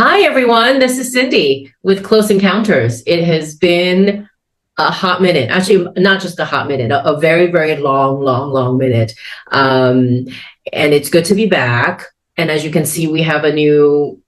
Hi, everyone. This is Cindy with Close Encounters. It has been a hot minute. Actually, not just a hot minute, a very, very long minute. Um, and it's good to be back. And as you can see, we have a new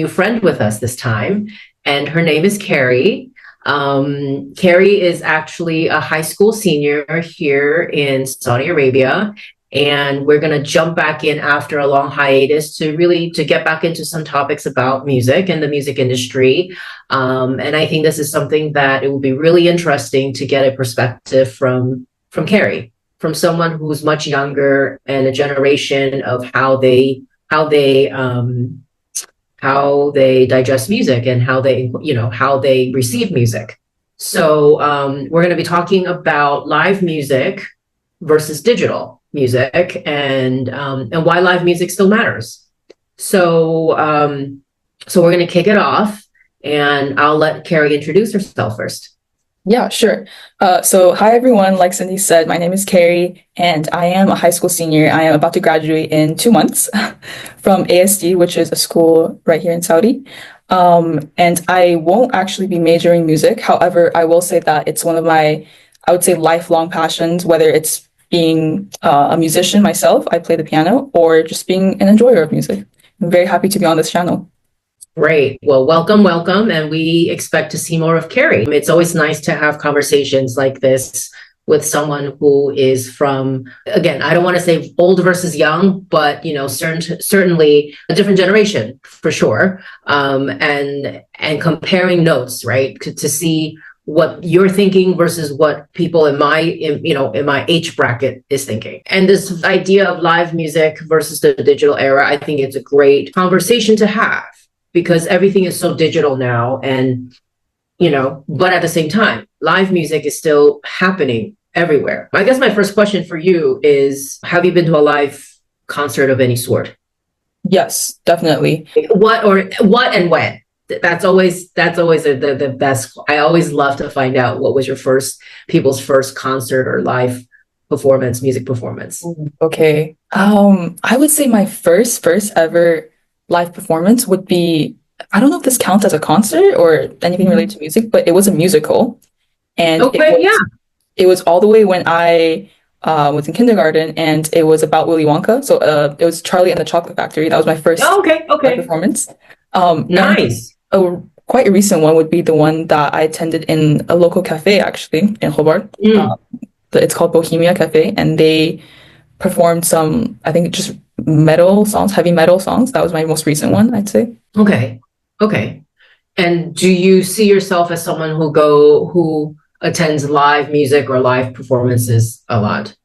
friend with us this time, and her name is Kerry. Kerry is actually a high school senior here in Saudi Arabia, and we're going to jump back in after a long hiatus to get back into some topics about music and the music industry. And I think this is something that it will be really interesting to get a perspective from Kerry, from someone who's much younger and a generation of how they digest music and how they receive music. So we're going to be talking about live music versus digital music and why live music still matters. So so we're going to kick it off, and I'll let Kerry introduce herself first. Yeah, sure. So hi, everyone. Like Cindy said, my name is Kerry, and I am a high school senior. I am about to graduate in 2 months from ASD, which is a school right here in Saudi. And I won't actually be majoring music. However, I will say that it's one of my, I would say, lifelong passions, whether it's being a musician myself, I play the piano, or just being an enjoyer of music. I'm very happy to be on this channel. Great. Well, welcome. And we expect to see more of Kerry. It's always nice to have conversations like this with someone who is from, again, I don't want to say old versus young, but, certainly a different generation for sure. And comparing notes, right, to see what you're thinking versus what people in my age bracket is thinking. And this idea of live music versus the digital era, I think it's a great conversation to have, because everything is so digital now, and but at the same time, live music is still happening everywhere. I guess my first question for you is, have you been to a live concert of any sort? Yes, definitely. What and when? That's always the best. I always love to find out what was people's first concert or live performance, music performance. Okay. I would say my first ever live performance would be, I don't know if this counts as a concert or anything related to music, but it was a musical. And it was all the way when I was in kindergarten, and it was about Willy Wonka. So it was Charlie and the Chocolate Factory. That was my first live performance. Nice. Quite a recent one would be the one that I attended in a local cafe, actually, in Hobart. It's called Bohemia Cafe, and they performed some, I think, just metal songs, heavy metal songs. That was my most recent one, I'd say. Okay. And do you see yourself as someone who attends live music or live performances a lot?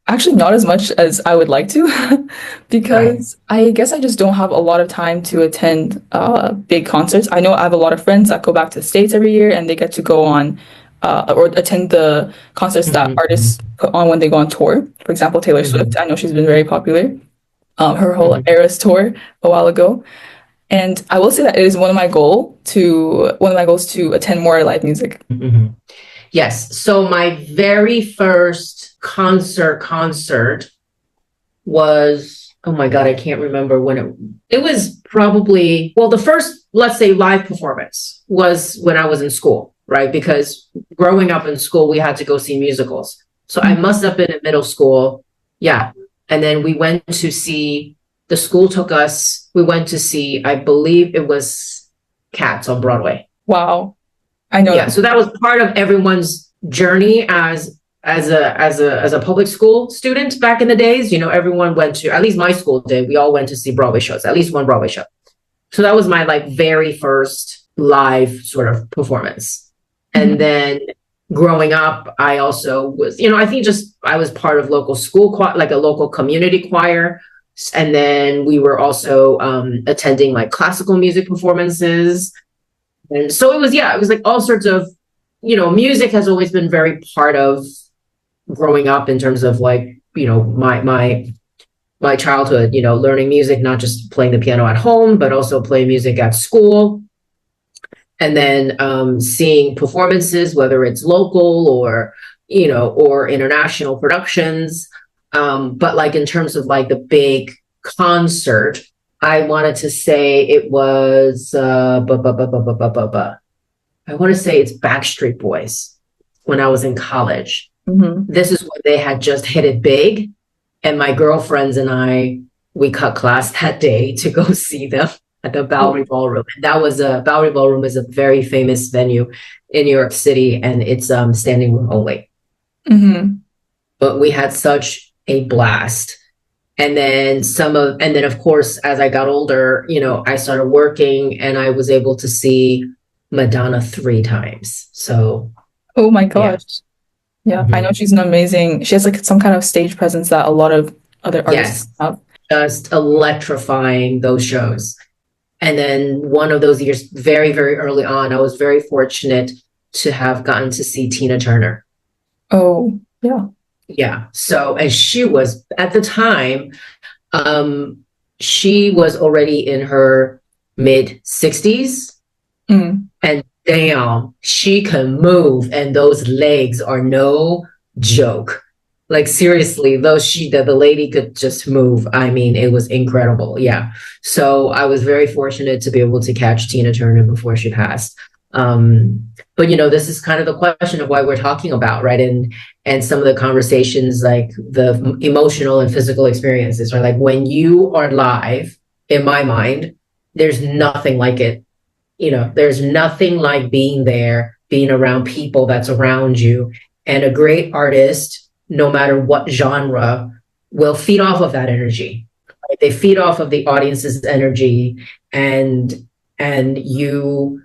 Actually, not as much as I would like to, because I guess I just don't have a lot of time to attend big concerts. I know I have a lot of friends that go back to the States every year, and they get to go on or attend the concerts that artists put on when they go on tour. For example, Taylor Swift. I know she's been very popular. Her whole Eras tour a while ago. And I will say that it is one of my goals to attend more live music. Yes. So my very first concert was, oh my God, I can't remember when it was probably, well, the first, let's say, live performance was when I was in school, right? Because growing up in school, we had to go see musicals. So I must have been in middle school. Yeah. And then we went to see, the school took us, we went to see, I believe it was Cats on Broadway. Wow. I know. Yeah. So that was part of everyone's journey as a public school student back in the days. Everyone went to, at least my school did, we all went to see Broadway shows, at least one Broadway show. So that was my very first live sort of performance. And then growing up, I also was, I think I was part of local school, like a local community choir. And then we were also attending classical music performances. And so it was like all sorts of, music has always been very part of growing up in terms of my childhood, learning music, not just playing the piano at home, but also playing music at school. And then seeing performances, whether it's local or international productions. But in terms of the big concert, I wanted to say it was I want to say it's Backstreet Boys when I was in college. Mm-hmm. This is when they had just hit it big, and my girlfriends and I, we cut class that day to go see them at the Oh. Bowery Ballroom. And that was a Bowery Ballroom is a very famous venue in New York City, and it's standing room only. Mm-hmm. But we had such a blast. And then of course, as I got older, I started working and I was able to see Madonna 3 times. So Oh my yeah. gosh. Yeah, I know Mhm. she's an amazing, she has like some kind of stage presence that a lot of other artists Yes, have. just electrifying those shows. And then one of those years, very, very early on, I was very fortunate to have gotten to see Tina Turner. Oh, yeah. Yeah. So, and she was at the time, um, she was already in her mid 60s. Mm. And damn, she can move, and those legs are no joke. Like seriously, the lady could just move. I mean, it was incredible. Yeah. So I was very fortunate to be able to catch Tina Turner before she passed. But this is kind of the question of why we're talking about, right? And some of the conversations, like the emotional and physical experiences, right? Like when you are live, in my mind, there's nothing like it. There's nothing like being there, being around people that's around you. And a great artist, no matter what genre, will feed off of that energy. Right? They feed off of the audience's energy, and you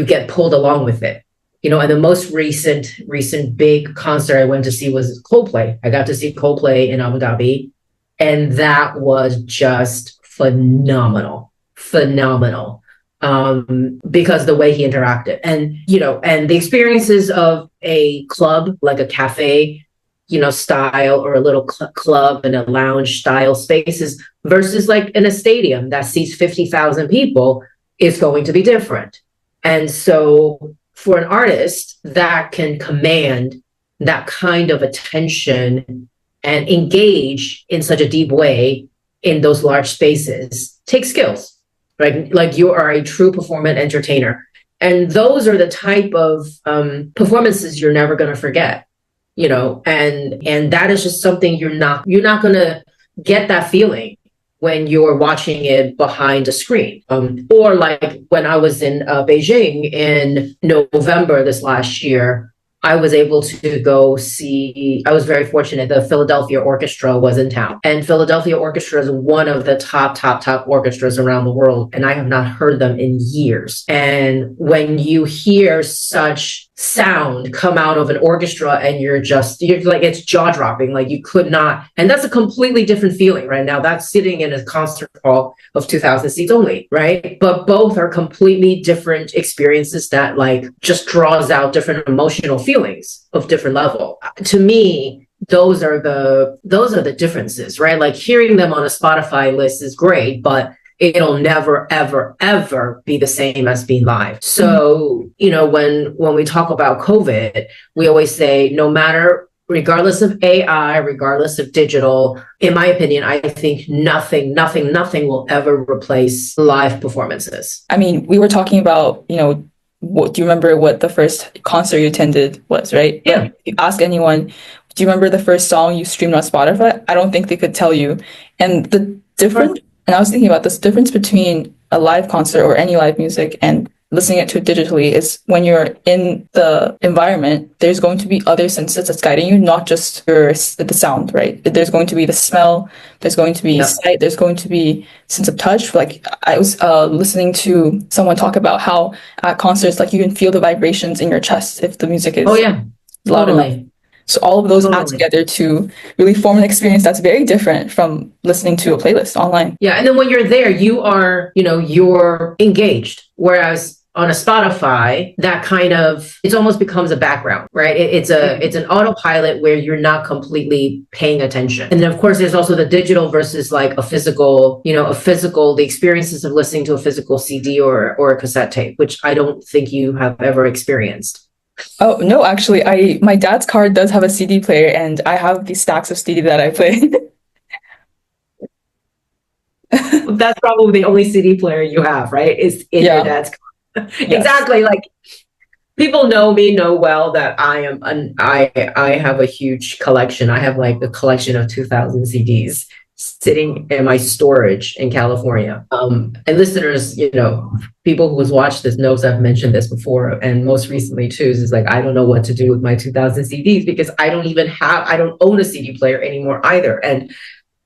get pulled along with it. And the most recent big concert I went to see was Coldplay. I got to see Coldplay in Abu Dhabi, and that was just phenomenal, phenomenal. Because the way he interacted, and the experiences of a club, like a cafe, style, or a little club and a lounge style spaces versus like in a stadium that seats 50,000 people is going to be different. And so for an artist that can command that kind of attention and engage in such a deep way in those large spaces takes skills, right? Like you are a true performance entertainer. And those are the type of performances you're never going to forget, and that is just something you're not going to get that feeling when you're watching it behind a screen. Or like when I was in Beijing in November this last year, I was able to go see, I was very fortunate. The Philadelphia Orchestra was in town. And Philadelphia Orchestra is one of the top orchestras around the world. And I have not heard them in years. And when you hear such sound come out of an orchestra and you're like, it's jaw dropping, like you could not. And that's a completely different feeling right now. That's sitting in a concert hall of 2,000 seats only, right? But both are completely different experiences that like just draws out different emotional feelings of different level. To me, those are the differences, right? Like hearing them on a Spotify list is great, but it'll never, ever, ever be the same as being live. So, when we talk about COVID, we always say, no matter, regardless of AI, regardless of digital, in my opinion, I think nothing will ever replace live performances. I mean, we were talking about, do you remember what the first concert you attended was, right? Yeah. But if you ask anyone, do you remember the first song you streamed on Spotify? I don't think they could tell you. And the difference, and I was thinking about this difference between a live concert or any live music and listening it to digitally is when you're in the environment, there's going to be other senses that's guiding you, not just the sound, right? There's going to be the smell, there's going to be sight, there's going to be sense of touch. Like I was listening to someone talk about how at concerts, like you can feel the vibrations in your chest if the music is loud enough. So all of those add together to really form an experience that's very different from listening to a playlist online. Yeah, and then when you're there, you're engaged. Whereas on a Spotify, that kind of it almost becomes a background, right? It's an autopilot where you're not completely paying attention. And then of course there's also the digital versus like a physical, the experiences of listening to a physical CD or a cassette tape, which I don't think you have ever experienced. Oh, no, actually, my dad's car does have a CD player and I have these stacks of CD that I play. That's probably the only CD player you have, right? Is in your Yeah. dad's car. Yes. Exactly. Like people know well that I have a huge collection. I have like a collection of 2000 CDs sitting in my storage in California. And listeners, people who's watched this knows I've mentioned this before, and most recently too, is like I don't know what to do with my 2000 CDs because I don't own a CD player anymore either. And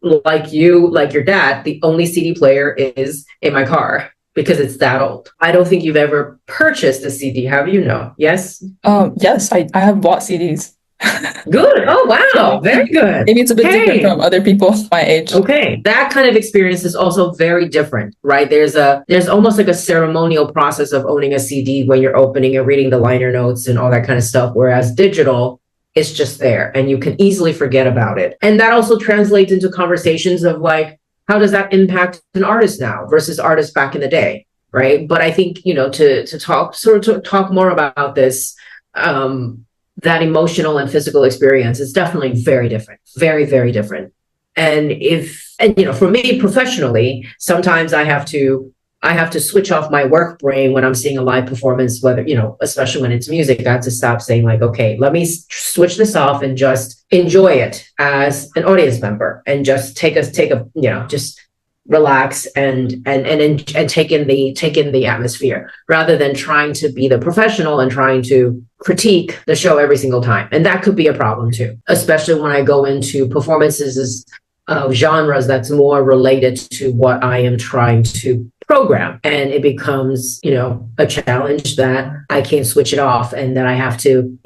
like your dad, the only CD player is in my car because it's that old. I don't think you've ever purchased a CD, have you? No. Yes? Yes, I have bought CDs. Good. Oh, wow. So Very good. maybe it's a bit different Okay. from other people my age. Okay. That kind of experience is also very different, right? There's almost like a ceremonial process of owning a CD when you're opening and reading the liner notes and all that kind of stuff. Whereas digital, it's just there and you can easily forget about it. And that also translates into conversations of like, how does that impact an artist now versus artists back in the day? Right. But I think, to talk more about this, that emotional and physical experience is definitely very different, very, very different. For me professionally, sometimes I have to switch off my work brain when I'm seeing a live performance, whether, especially when it's music. I have to stop saying like, okay, let me switch this off and just enjoy it as an audience member and just just relax and take in the atmosphere rather than trying to be the professional and trying to critique the show every single time. And that could be a problem too, especially when I go into performances of genres that's more related to what I am trying to program. And it becomes, a challenge that I can't switch it off and that I have to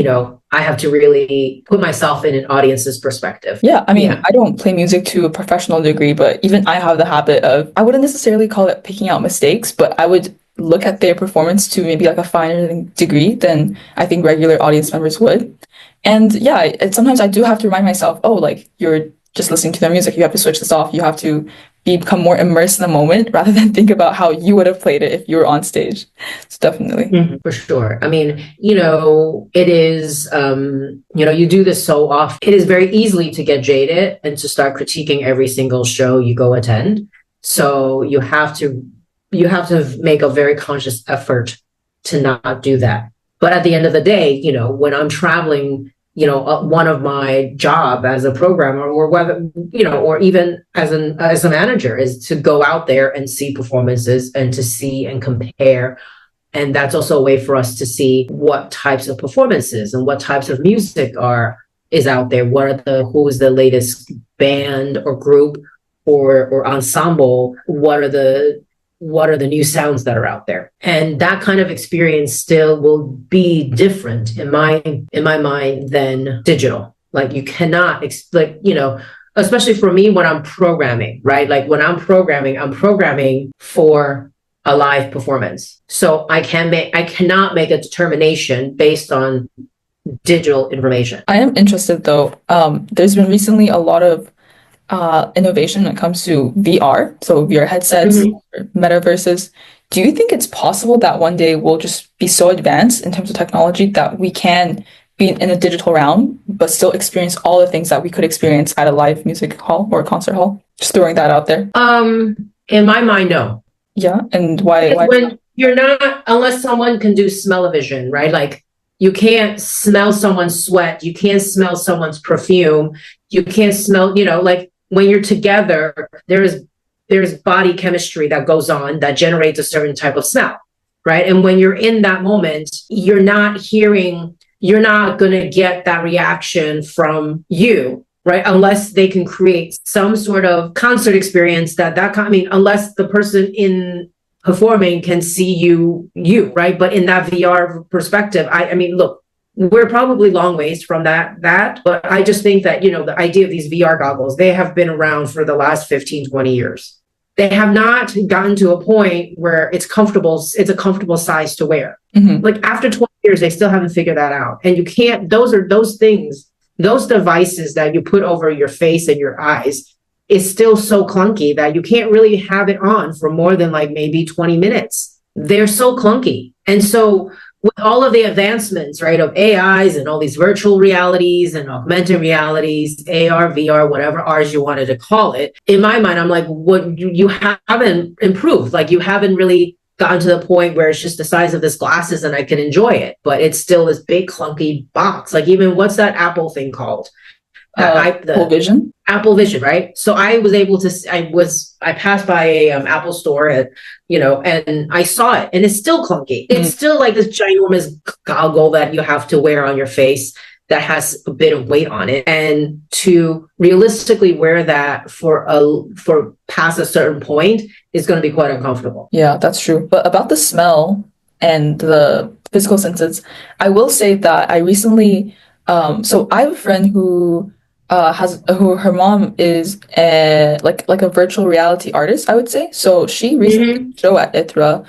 really put myself in an audience's perspective. Yeah, I mean, I don't play music to a professional degree, but even I have the habit of, I wouldn't necessarily call it picking out mistakes, but I would look at their performance to maybe like a finer degree than I think regular audience members would. And yeah, sometimes I do have to remind myself, oh, like you're just listening to their music, you have to switch this off, you have to become more immersed in the moment rather than think about how you would have played it if you were on stage. So definitely. Mm-hmm, for sure. I mean, it is, you do this so often. It is very easily to get jaded and to start critiquing every single show you go attend. So you have to make a very conscious effort to not do that. But at the end of the day, when I'm traveling, one of my job as a programmer or whether, or even as a manager is to go out there and see performances and to see and compare. And that's also a way for us to see what types of performances and what types of music is out there. Who is the latest band or group or ensemble? What are the new sounds that are out there? And that kind of experience still will be different in my mind than digital. Like you cannot especially for me when I'm programming, right? Like when I'm programming for a live performance. So I cannot make a determination based on digital information. I am interested though. There's been recently a lot of innovation when it comes to VR, so VR headsets, metaverses. Do you think it's possible that one day we'll just be so advanced in terms of technology that we can be in a digital realm, but still experience all the things that we could experience at a live music hall or concert hall? Just throwing that out there. In my mind, no. Yeah, and why? When you're not, unless someone can do smell-o-vision, right? Like you can't smell someone's sweat, you can't smell someone's perfume, you can't smell, like when you're together, there's body chemistry that goes on that generates a certain type of smell, right? And when you're in that moment, you're not going to get that reaction from you, right? Unless they can create some sort of concert experience unless the person in performing can see you, right? But in that VR perspective, I mean, look, we're probably long ways from that, but I just think that, the idea of these VR goggles, they have been around for the last 15, 20 years. They have not gotten to a point where it's a comfortable size to wear. Mm-hmm. Like after 20 years, they still haven't figured that out. And you can't, those devices that you put over your face and your eyes is still so clunky that you can't really have it on for more than like maybe 20 minutes. They're so clunky. And so with all of the advancements, right, of AIs and all these virtual realities and augmented realities, AR, VR, whatever R's you wanted to call it, in my mind, I'm like, what, you haven't improved. Like, you haven't really gotten to the point where it's just the size of this glasses and I can enjoy it, but it's still this big clunky box. Like, even what's that Apple thing called? Apple Vision. Apple Vision, right? So I was able to, I passed by a Apple store, and I saw it, and it's still clunky. It's still like this ginormous goggle that you have to wear on your face that has a bit of weight on it, and to realistically wear that for past a certain point is going to be quite uncomfortable. Yeah, that's true. But about the smell and the physical senses, I will say that I recently, so I have a friend who her mom is like a virtual reality artist, I would say. So she recently did a show at ITRA.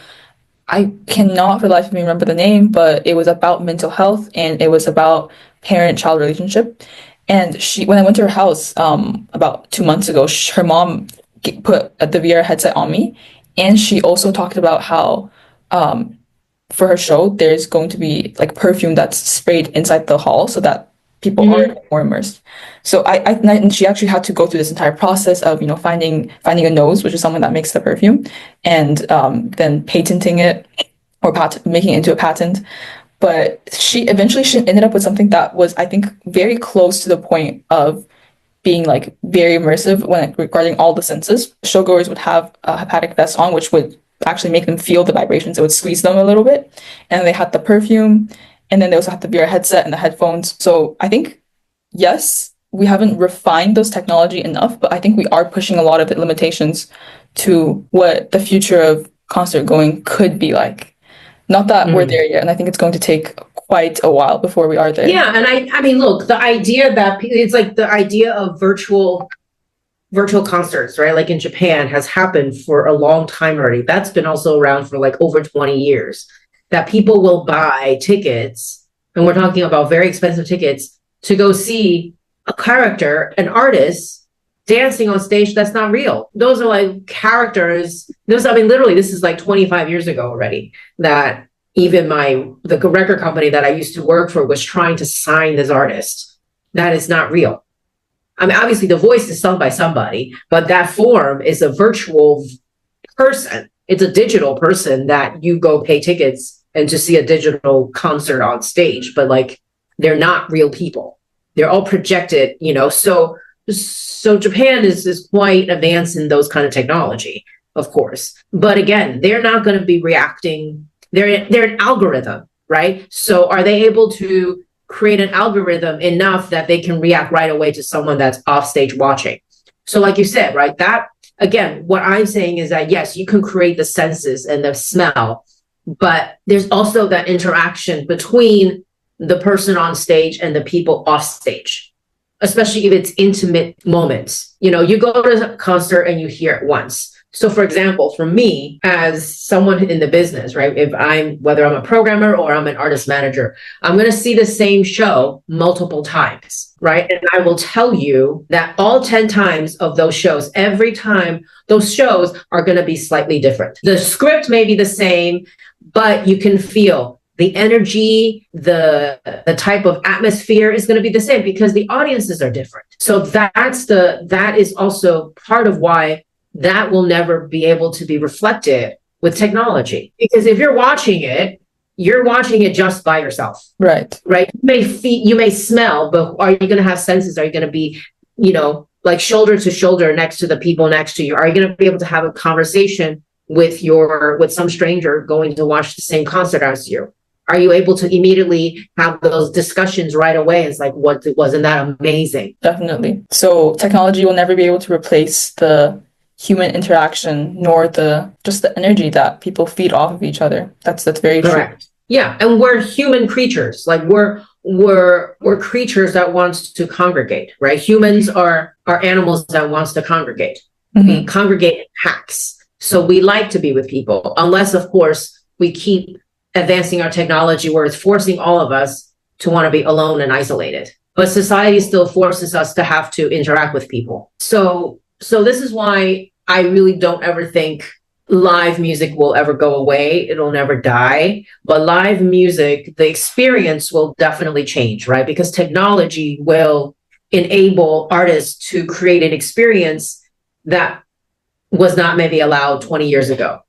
I cannot for the life of me remember the name, but it was about mental health and it was about parent-child relationship. And when I went to her house about 2 months ago, her mom put the VR headset on me, and she also talked about how for her show there's going to be like perfume that's sprayed inside the hall so that people are more immersed. So and she actually had to go through this entire process of finding a nose, which is someone that makes the perfume, and then patenting it or making it into a patent. But she ended up with something that was, I think, very close to the point of being like very immersive regarding all the senses. Showgoers would have a hepatic vest on, which would actually make them feel the vibrations. It would squeeze them a little bit, and they had the perfume. And then they also have the VR headset and the headphones. So I think, yes, we haven't refined those technology enough, but I think we are pushing a lot of the limitations to what the future of concert going could be like. Not that we're there yet, and I think it's going to take quite a while before we are there. Yeah, and I mean, look, the idea that it's like the idea of virtual concerts, right? Like in Japan has happened for a long time already. That's been also around for like over 20 years. That people will buy tickets, and we're talking about very expensive tickets, to go see a character, an artist, dancing on stage that's not real. Those are like characters. Literally, this is like 25 years ago already, that even the record company that I used to work for was trying to sign this artist. That is not real. I mean, obviously the voice is sung by somebody, but that form is a virtual person. It's a digital person that you go pay tickets and to see a digital concert on stage, but like, they're not real people. They're all projected, so Japan is quite advanced in those kind of technology, of course. But again, they're not going to be reacting. They're an algorithm, right? So are they able to create an algorithm enough that they can react right away to someone that's off stage watching? So like you said, right, that, again, what I'm saying is that, yes, you can create the senses and the smell, but there's also that interaction between the person on stage and the people off stage, especially if it's intimate moments. You go to a concert and you hear it once. So for example, for me, as someone in the business, right, whether I'm a programmer or I'm an artist manager, I'm going to see the same show multiple times, right? And I will tell you that all 10 times of those shows, every time, those shows are going to be slightly different. The script may be the same, but you can feel the energy, the type of atmosphere is going to be the same because the audiences are different. So that is also part of why that will never be able to be reflected with technology. Because if you're watching it just by yourself. Right. Right. You may smell, but are you going to have senses? Are you going to be, like shoulder to shoulder next to the people next to you? Are you going to be able to have a conversation with some stranger going to watch the same concert as you? Are you able to immediately have those discussions right away? It's like, wasn't that amazing? Definitely. So technology will never be able to replace the human interaction, nor just the energy that people feed off of each other. That's very correct. True. Yeah, and we're human creatures. Like we're creatures that wants to congregate, right? Humans are animals that wants to congregate. We congregate in packs. So we like to be with people, unless of course we keep advancing our technology where it's forcing all of us to want to be alone and isolated. But society still forces us to have to interact with people. So this is why I really don't ever think live music will ever go away. It'll never die. But live music, the experience will definitely change, right? Because technology will enable artists to create an experience that was not maybe allowed 20 years ago.